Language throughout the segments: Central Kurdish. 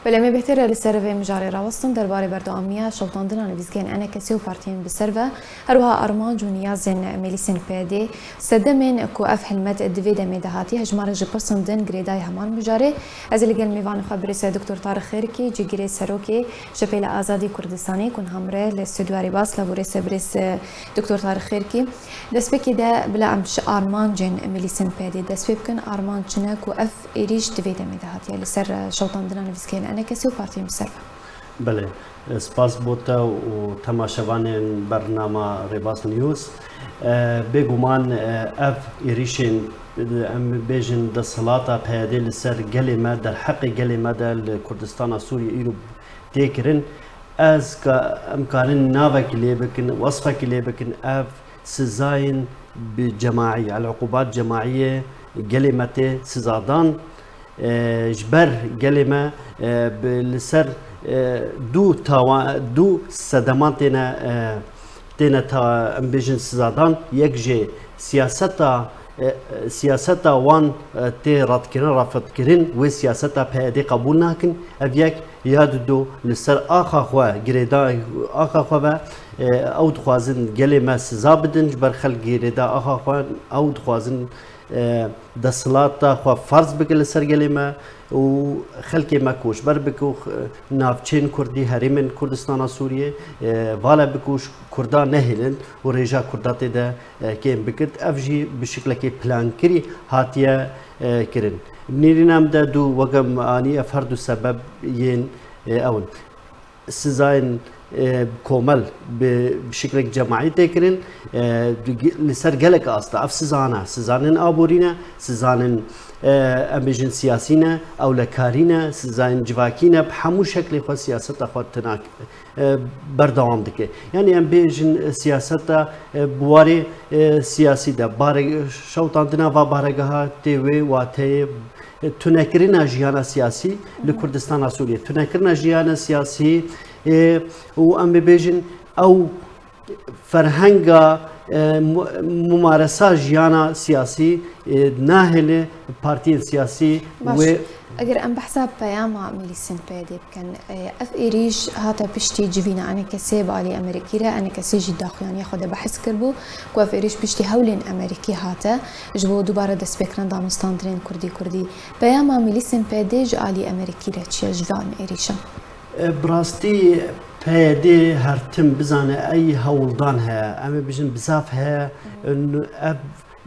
بەلەمێ بهترە لەسەر vê mijarê rawestin derbarê berdewamiya şewtandina nivîzgehên NKSî û partiyên bi ser ve herwiha armanc û niyazên melîsên PD sedemên ku ev hilmet di vê demê de hatiye hejmarek ji pirsin din girêdayê heman mijarê. Ez ê li gel mêvanê xwe birêse Dr. Tarık Xêrikî cîgirê serokê ji pêla Azadî Kurdistanê ku hamre li stûdyoya Rêbas li birêse birês Dr. Tarık Xêrikî destpêkê de bila em ji armancên melîsên PD dest pê bikin armanc çine ku ev êrîş di vê demê de hatiye li ser şewtandina nivîzgehên NKSî û partiyên bi ser ve. بله سپاس بوده و تماشاوان برنامه ریباس نیوز بگومان اف ایریشن ام بیجن د صلاتا پیاده لسر گلی ما در حق گلی ما در کردستان سوریه ایرو تکرن از که امکان ناوک لی بکن وصفک لی بکن اف سزاین بجماعی العقوبات جماعیه گلی مته سزادان جبر گلی ما لسر دو صدمات تینا تا امبیجن سزادان یک جه سیاستا وان تی رد کرن رفت کرن و سیاستا پیاده قبول نکن اف یک یاد دو لسر آخا خواه گریدا آخا خواه او دخوازن گلی ما سزا بدن جبر خلق گریدا آخا خواه او دخوازن دسلاتا خواه فرض بکل لسر گلی ما و خلقی ما کوش بر بکو نافچین کردی هریمن کردستان سوریه والا بکوش کردان نهیلن و رجا کردات ده کم بکرد افجی بشکل که پلان کری هاتیه کرن بنیرینام ده دو وقم آنی افرد سبب ین اون سزاین کومل بشکل جماعی تکرین لسر گلک آستا اف سزانن آبورینه سزانن امبیجن سیاسینه او لکارینه سزاین جواکینه بحمو شکل خود سیاست خود تناک بردوام دکه یعنی امبیجن سیاست بواری سیاسی ده باره شوتاندنا و بارگاه تیوی و تی تنکرین جیانا سیاسی لکردستان سوریه تنکرین جیانا سیاسی و ام ببیجن او فرهنگا ممارسه جیانا سیاسی ناهله پارتیین سیاسی و اگر ام بحساب پیاما ملیسین پیدا بکن اف ایریش هاتا پشتی جوینا انا کسی بالی امریکی را انا کسی جدا خوانی خود بحث کربو کو اف ایریش پشتی هولین امریکی هاتا جبو دوباره دست بکرن دانستاندرین کردی پیاما ملیسین پیدا جالی امریکی را چیه جوان ایریشان براستی پیاده هر تم بزنه ای هولدان ها اما بجن بزاف ها انه اب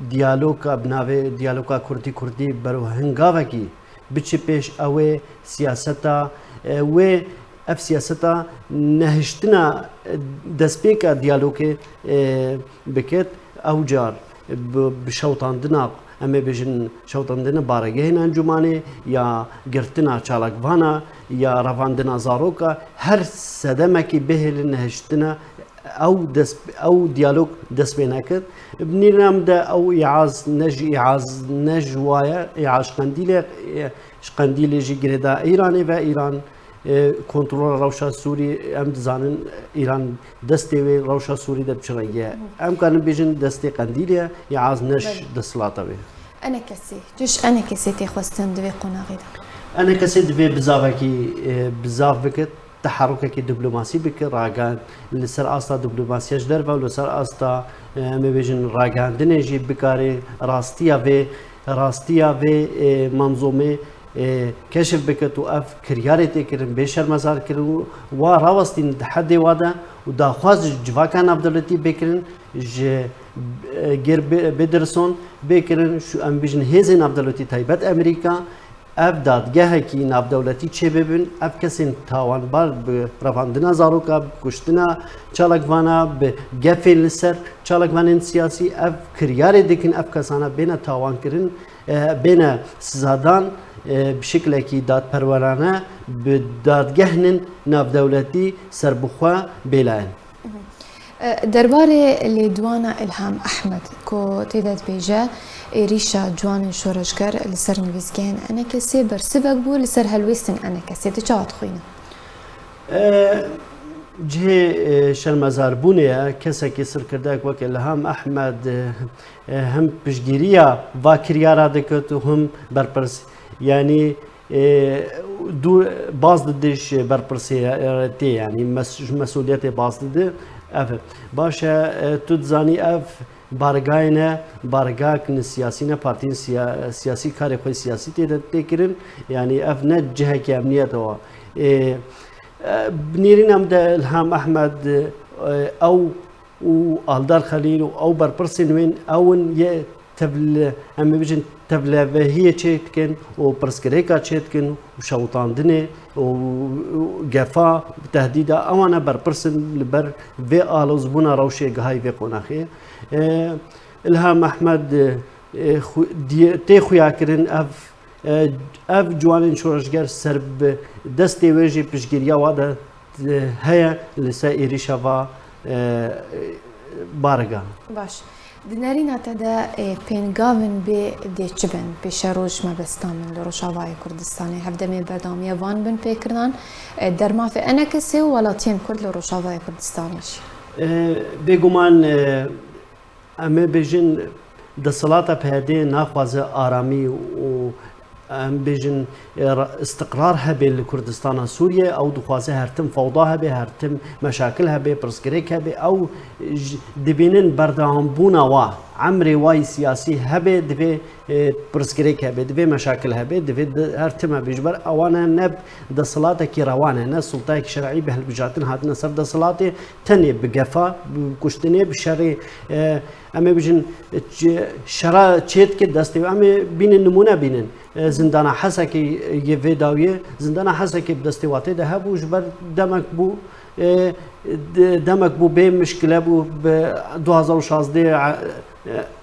دیالوگا بناوه دیالوگا کردی برو هنگاوه کی بچه پیش اوه سیاستا و اف سیاستا نهشتنا دسپیکا دیالوگ بکت او جار بشوتاندنا اما بجن شوتاندنا بارگهن انجمانه یا گرتنا چالکوانا یا رواندنا زاروکا هر صدمکی بهل نهشتنا او دیالوگ دست بینه کرد بنیرم ده او اعاز نجوایا اعاز قندیل جی گردا ایرانی و ایران کنترل روشا سوری ام دزانن ایران دستی و روشا سوری ده بچرنگیه ام کارن بیجن دستی قندیلیه اعاز نش دسلاتا به انا کسی تخواستن دوی قناغی ده انا کسی دوی بزاف بکت تحركك دبلوماسي بك راجان لسر استا دبلوماسياش دربا ولسر استا مبيجن راجان دنيجي بكاري راستيا في منظومه كشف بكت واف كريارتي كرن بشر مزار كرن وراوستين تحدي وادا ودا خواز جواكان عبداللطي بكرن غير بيدرسون بكرن شو ام بيجن هيزن عبداللطي تايبت امريكا اف دادگاه کی ناب دولتی چه ببین اف کسین تاوان بار به رفاندنا زاروکا کشتنا چالکوانا به گفیل سر چالکوانین سیاسی اف کریار دکن اف کسانا بین تاوان کرن بین سزادان بشکل کی داد پرورانه به دادگاهن ناب دولتی سربخوا بیلاین درباره لدوانا الهام احمد کو تیدت بیجه ایریشا جوان شورشگر لسر نویزگین انا کسی برسبک بو لسر هلویستن انا کسی تجاوت خوینه جه شرمزار بونه کسی که سر کرده وقت الهام احمد هم پشگیریا و کریارا دکت و هم برپرس یعنی دو باز دش برپرسیتی یعنی مسئولیت باز ده اف باشه تو زانی اف بارگاینه بارگاه کن سیاسی نه پارتی سیاسی کاری خوی سیاسی تکرین یعنی اف نه جهه کی امنیت و بنیرین هم ده الهام احمد او آلدار خلیل او برپرسین وین اون یه تبل هم بيجن تبل هي تشيتكن وبرسكريكا تشيتكن وشوطاندني وجفا تهديدا اوانا بربرسن لبر في الو زبونا روشي هاي في قناخي الهام احمد تي خويا كرن اف جوانين شورشگر سرب دستي ويجي بشگيريا وادا هيا لسائري شفا بارگا باش دنارينا تدا بينغافن بي دي چبن بي شروش مبستان من لروشاواي كردستاني هفدمي بردامية وان بن بيكرنان درما في انا كسي ولاتين كرد لروشاواي كردستانيش بيگومان اما بيجن دسلاتا بهدي ناخوازه آرامی و ام بيجن استقرار هبه لكردستان سوريا او دخوازه هرتم فوضى هبه هرتم مشاكل هبه برسكريك هبه او دبينن بردهم بونا وا عمري واي سياسي هبه دبي برسكريك هبه دبي مشاكل هبه دبي هرتم بيجبر اوانا نب دسلاتا كي روانه نا سلطه شرعي بهالبجاتن هاتنا سر دسلاته تني بقفا بكشتني بشري اما بيجن شرا تشيت كي دستي اما بين النمونه بينن زندان حسكي يفي داويه زندان حسكي بدستي واتي ده هبو جبر دمك بو بين مشكله بو ب 2016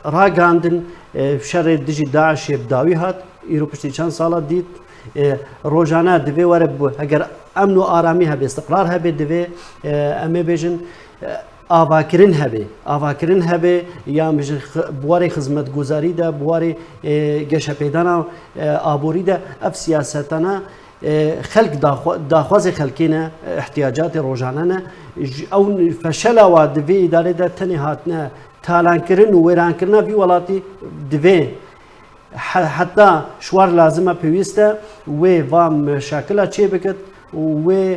راگاندن شر دجي داعش بداوي هات ايرو پشتي چند سالا ديت روزانه دوي ورب اگر امن و آرامی هبه استقرار هبه دوي اما بيجن آواکرین هبه یا میشه بواری خدمت گذاری ده بواری گشت پیدانا آبوری ده اف سیاستنا خلق داخواز خلقینه احتیاجات روزانه او فشل و دوی اداره ده تنی هاتنه تالان کرن و ویران کرن وی ولاتی دوی حتی شوار لازمه پیوسته و مشاکل چه بکد و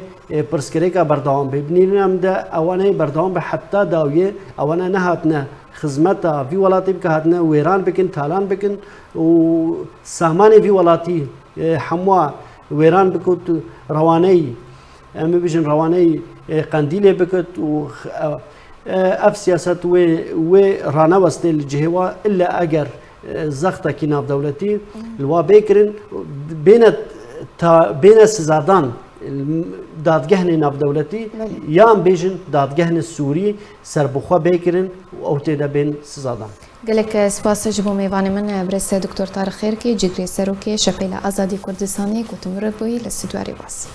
پرسکریکا بردام ببینیم ده اوانه بردام به حتی داویه اوانه نهاتنه خدمت وی ولاتی که هاتنه ویران بکن تالان بکن و سامان وی ولاتی حموا ویران بکد روانه اما بیشن روانه قندیل بکد و اف سیاست و رانه وسته الجهوا الا اگر زخته کی ناف دولتی الوا بکرن بین سزادان دادگهن ناف دولتی یا بیشن دادگهن سوری سربخوا بکرن او تیدا بین سزادان قالك سپاس جبو میوان من برس دکتر طارق خیر کی جگری سروکی شپیل آزادی کردستانی کتمر بوی لسیدواری واس